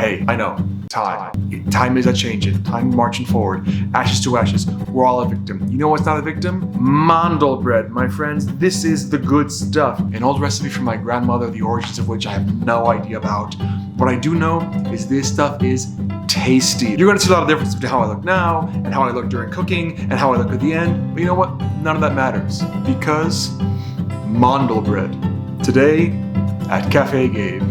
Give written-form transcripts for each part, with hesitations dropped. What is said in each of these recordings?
Hey, I know, time is a-changing, time marching forward, ashes to ashes, we're all a victim. You know what's not a victim? Mondel bread, my friends, this is the good stuff. An old recipe from my grandmother, the origins of which I have no idea about. What I do know is this stuff is tasty. You're gonna see a lot of difference between how I look now, and how I look during cooking, and how I look at the end, but you know what? None of that matters, because Mondel bread. Today, at Café Gabe.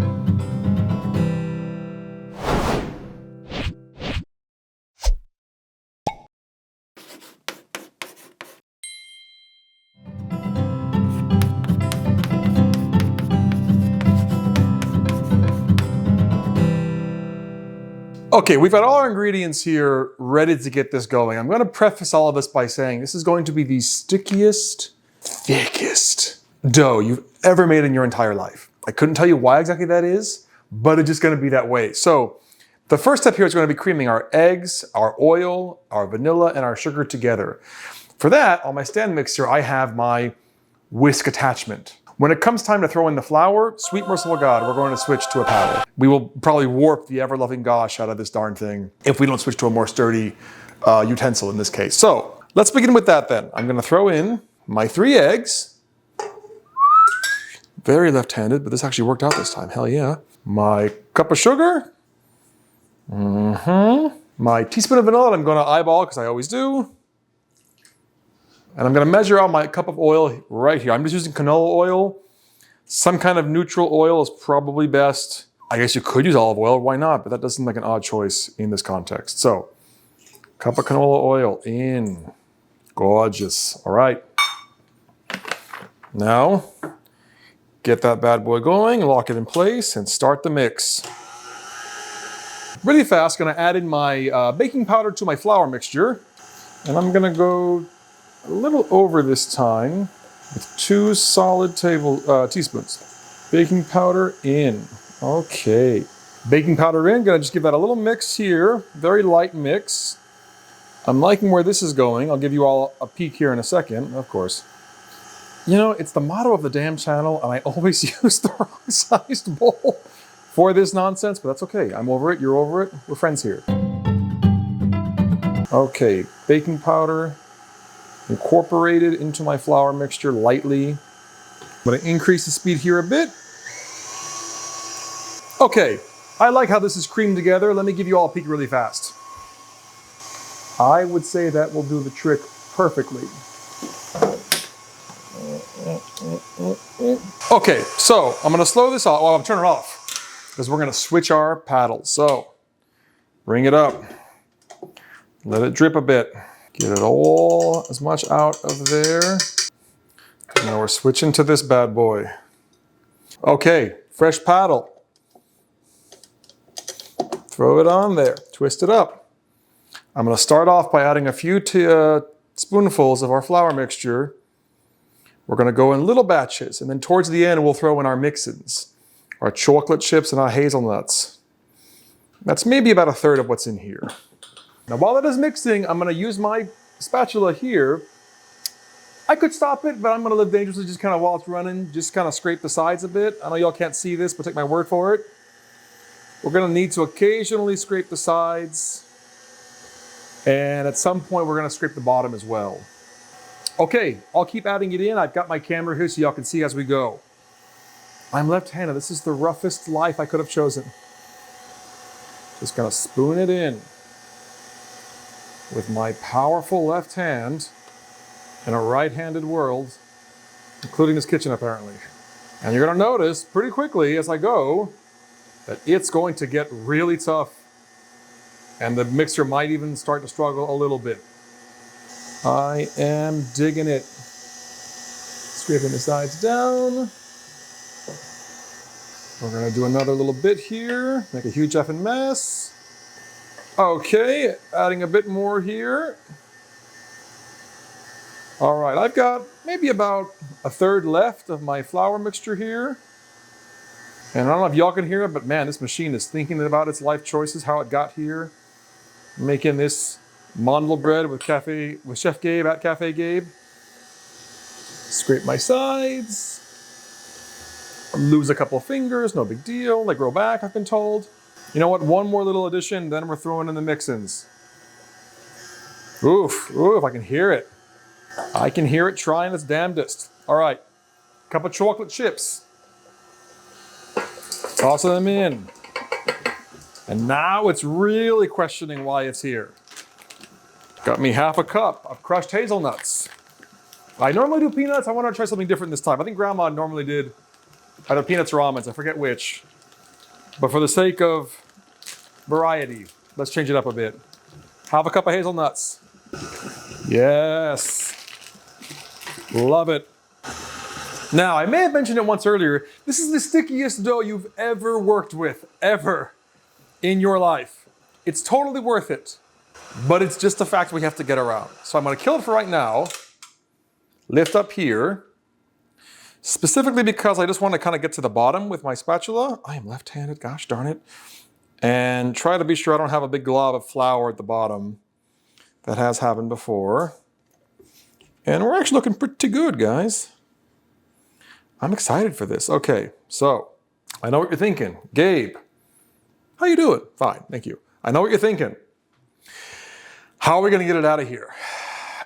Okay, we've got all our ingredients here ready to get this going. I'm gonna preface all of this by saying this is going to be the stickiest, thickest dough you've ever made in your entire life. I couldn't tell you why exactly that is, but it's just gonna be that way. So the first step here is gonna be creaming our eggs, our oil, our vanilla, and our sugar together. For that, on my stand mixer, I have my whisk attachment. When it comes time to throw in the flour, sweet merciful God, we're going to switch to a paddle. We will probably warp the ever-loving gosh out of this darn thing if we don't switch to a more sturdy utensil in this case. So let's begin with that then. I'm gonna throw in my 3 eggs. Very left-handed, but this actually worked out this time, hell yeah. My cup of sugar. My teaspoon of vanilla that I'm gonna eyeball, because I always do. And I'm gonna measure out my cup of oil right here. I'm just using canola oil. Some kind of neutral oil is probably best. I guess you could use olive oil, why not? But that does seem like an odd choice in this context. So, cup of canola oil in. Gorgeous, all right. Now, get that bad boy going, lock it in place, and start the mix. Really fast, gonna add in my baking powder to my flour mixture. And I'm gonna go a little over this time with 2 solid teaspoons. Baking powder in. Okay. Baking powder in, gonna just give that a little mix here. Very light mix. I'm liking where this is going. I'll give you all a peek here in a second, of course. You know, it's the motto of the damn channel, and I always use the wrong sized bowl for this nonsense, but that's okay. I'm over it, you're over it, we're friends here. Okay, baking powder. Incorporated into my flour mixture lightly. I'm gonna increase the speed here a bit. Okay, I like how this is creamed together. Let me give you all a peek really fast. I would say that will do the trick perfectly. Okay, so I'm gonna slow this off. Well, I'm turning it off because we're gonna switch our paddles. So, bring it up. Let it drip a bit. Get it all as much out of there. Now we're switching to this bad boy. Okay, fresh paddle. Throw it on there, twist it up. I'm gonna start off by adding a few spoonfuls of our flour mixture. We're gonna go in little batches, and then towards the end, we'll throw in our mix-ins, our chocolate chips and our hazelnuts. That's maybe about 1/3 of what's in here. Now while that is mixing, I'm gonna use my spatula here. I could stop it, but I'm gonna live dangerously just kind of while it's running, just kind of scrape the sides a bit. I know y'all can't see this, but take my word for it. We're gonna need to occasionally scrape the sides. And at some point, we're gonna scrape the bottom as well. Okay, I'll keep adding it in. I've got my camera here so y'all can see as we go. I'm left-handed. This is the roughest life I could have chosen. Just gonna spoon it in with my powerful left hand in a right-handed world, including this kitchen apparently. And you're gonna notice pretty quickly as I go that it's going to get really tough and the mixture might even start to struggle a little bit. I am digging it. Scraping the sides down. We're gonna do another little bit here, make a huge effing mess. Okay, adding a bit more here. All right, I've got maybe about 1/3 left of my flour mixture here. And I don't know if y'all can hear it, but man, this machine is thinking about its life choices, how it got here. Making this Mondel bread with Chef Gabe at Café Gabe. Scrape my sides. Lose a couple fingers, no big deal. They grow back, I've been told. You know what? One more little addition, then we're throwing in the mix-ins. Oof, oof, I can hear it. I can hear it trying its damnedest. All right, cup of chocolate chips. Tossing them in. And now it's really questioning why it's here. Got me half a cup of crushed hazelnuts. I normally do peanuts. I want to try something different this time. I think Grandma normally did either peanuts or almonds. I forget which. But for the sake of variety, let's change it up a bit. Half a cup of hazelnuts. Yes. Love it. Now, I may have mentioned it once earlier. This is the stickiest dough you've ever worked with, ever, in your life. It's totally worth it. But it's just a fact we have to get around. So I'm going to kill it for right now. Lift up here. Specifically because I just want to kind of get to the bottom with my spatula. I am left-handed, gosh darn it. And try to be sure I don't have a big glob of flour at the bottom. That has happened before. And we're actually looking pretty good, guys. I'm excited for this. Okay, so I know what you're thinking. Gabe, how you doing? Fine, thank you. I know what you're thinking. How are we going to get it out of here?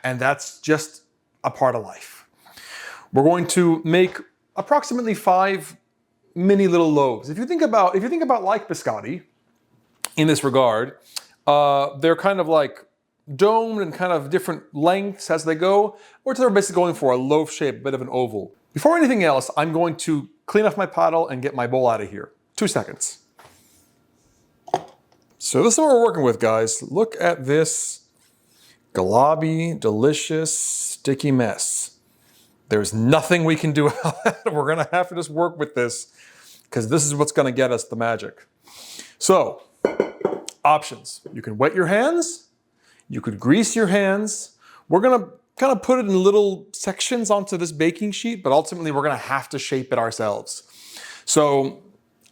And that's just a part of life. We're going to make approximately 5 mini little loaves. If you think about like biscotti in this regard, they're kind of like domed and kind of different lengths as they go. We're basically going for a loaf shape, a bit of an oval. Before anything else, I'm going to clean off my paddle and get my bowl out of here. 2 seconds. So this is what we're working with, guys. Look at this globby, delicious, sticky mess. There's nothing we can do about that. We're gonna have to just work with this because this is what's gonna get us the magic. So, options. You can wet your hands. You could grease your hands. We're gonna kind of put it in little sections onto this baking sheet, but ultimately we're gonna have to shape it ourselves. So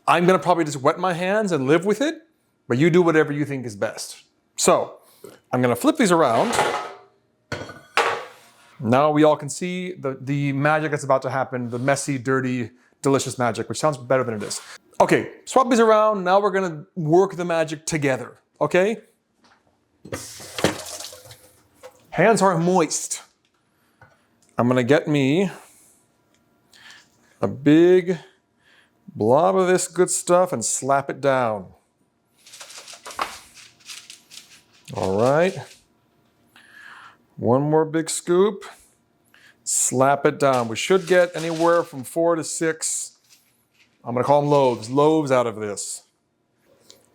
I'm gonna probably just wet my hands and live with it, but you do whatever you think is best. So I'm gonna flip these around. Now we all can see the magic that's about to happen, the messy, dirty, delicious magic, which sounds better than it is. Okay, swap these around. Now we're gonna work the magic together, okay? Hands are moist. I'm gonna get me a big blob of this good stuff and slap it down. All right. One more big scoop. Slap it down. We should get anywhere from 4 to 6, I'm gonna call them loaves out of this.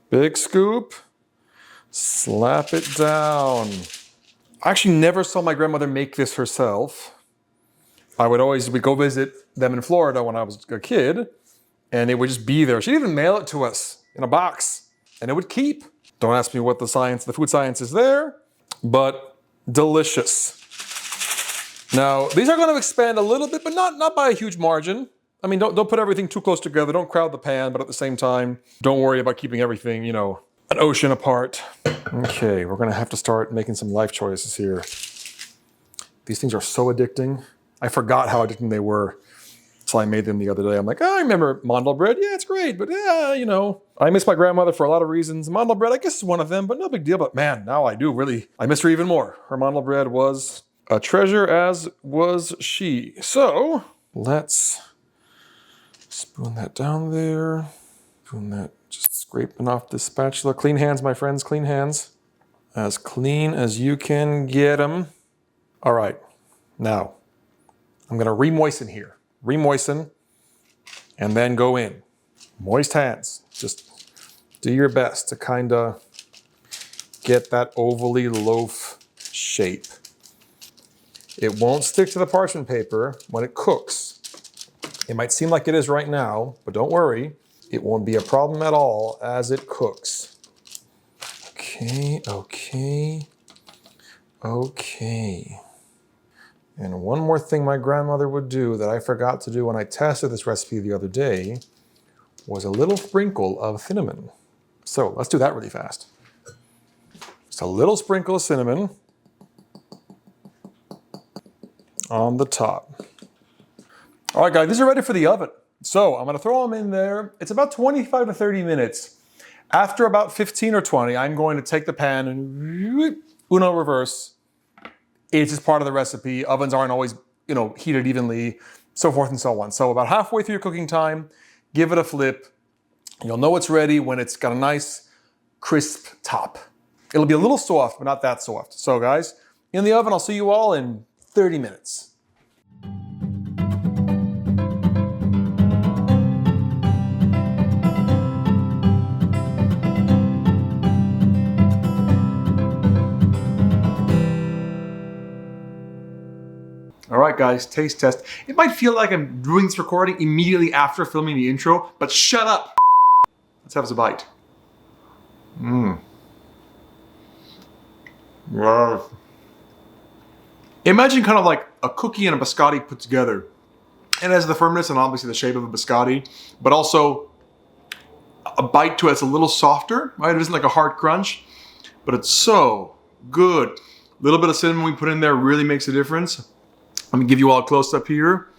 Big scoop. Slap it down. I actually never saw my grandmother make this herself. We'd go visit them in Florida when I was a kid, and it would just be there. She'd even mail it to us in a box, and it would keep. Don't ask me what the food science is there, but delicious. Now, these are gonna expand a little bit, but not by a huge margin. I mean, don't put everything too close together. Don't crowd the pan, but at the same time, don't worry about keeping everything, you know, an ocean apart. Okay, we're gonna have to start making some life choices here. These things are so addicting. I forgot how addicting they were until I made them the other day. I'm like, oh, I remember Mondel bread. Yeah, it's great, but yeah, you know. I miss my grandmother for a lot of reasons. Mondel bread, I guess, is one of them, but no big deal. But man, now I do really, I miss her even more. Her Mondel bread was a treasure, as was she. So let's spoon that down there. Spoon that, just scraping off this spatula. Clean hands, my friends, clean hands. As clean as you can get them. All right, now I'm gonna re-moisten here. Re-moisten, and then go in. Moist hands. Just do your best to kind of get that ovally loaf shape. It won't stick to the parchment paper when it cooks. It might seem like it is right now, but don't worry. It won't be a problem at all as it cooks. Okay, okay, okay. And one more thing my grandmother would do that I forgot to do when I tested this recipe the other day was a little sprinkle of cinnamon. So let's do that really fast. Just a little sprinkle of cinnamon on the top. All right, guys, these are ready for the oven. So I'm gonna throw them in there. It's about 25 to 30 minutes. After about 15 or 20, I'm going to take the pan and Uno reverse. It's just part of the recipe. Ovens aren't always, heated evenly, so forth and so on. So about halfway through your cooking time, give it a flip. You'll know it's ready when it's got a nice crisp top. It'll be a little soft, but not that soft. So guys, in the oven, I'll see you all in 30 minutes. All right, guys, taste test. It might feel like I'm doing this recording immediately after filming the intro, but shut up. Let's have us a bite. Wow. Imagine kind of like a cookie and a biscotti put together. It has the firmness and obviously the shape of a biscotti, but also a bite to it that's a little softer, right? It isn't like a hard crunch, but it's so good. A little bit of cinnamon we put in there really makes a difference. Let me give you all a close up here.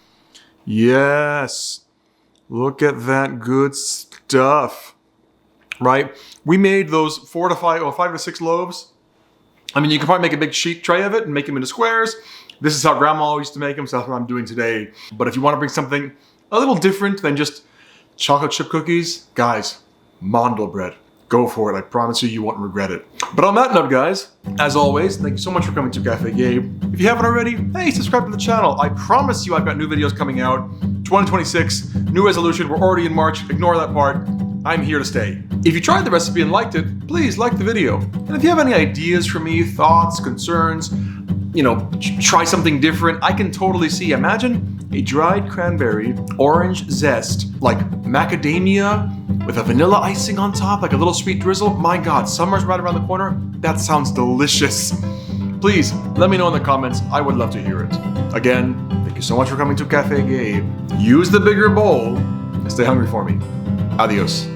Yes, look at that good stuff, right? We made those 5 to 6 loaves. I mean, you can probably make a big sheet tray of it and make them into squares. This is how Grandma used to make them, so that's what I'm doing today. But if you want to bring something a little different than just chocolate chip cookies, guys, Mondel bread. Go for it. I promise you, you won't regret it. But on that note, guys, as always, thank you so much for coming to Café Gabe. If you haven't already, hey, subscribe to the channel. I promise you I've got new videos coming out. 2026, new resolution. We're already in March. Ignore that part. I'm here to stay. If you tried the recipe and liked it, please like the video. And if you have any ideas for me, thoughts, concerns, try something different, I can totally see. Imagine a dried cranberry, orange zest, like macadamia with a vanilla icing on top, like a little sweet drizzle. My God, summer's right around the corner. That sounds delicious. Please let me know in the comments. I would love to hear it. Again, thank you so much for coming to Café Gabe. Use the bigger bowl and stay hungry for me. Adios.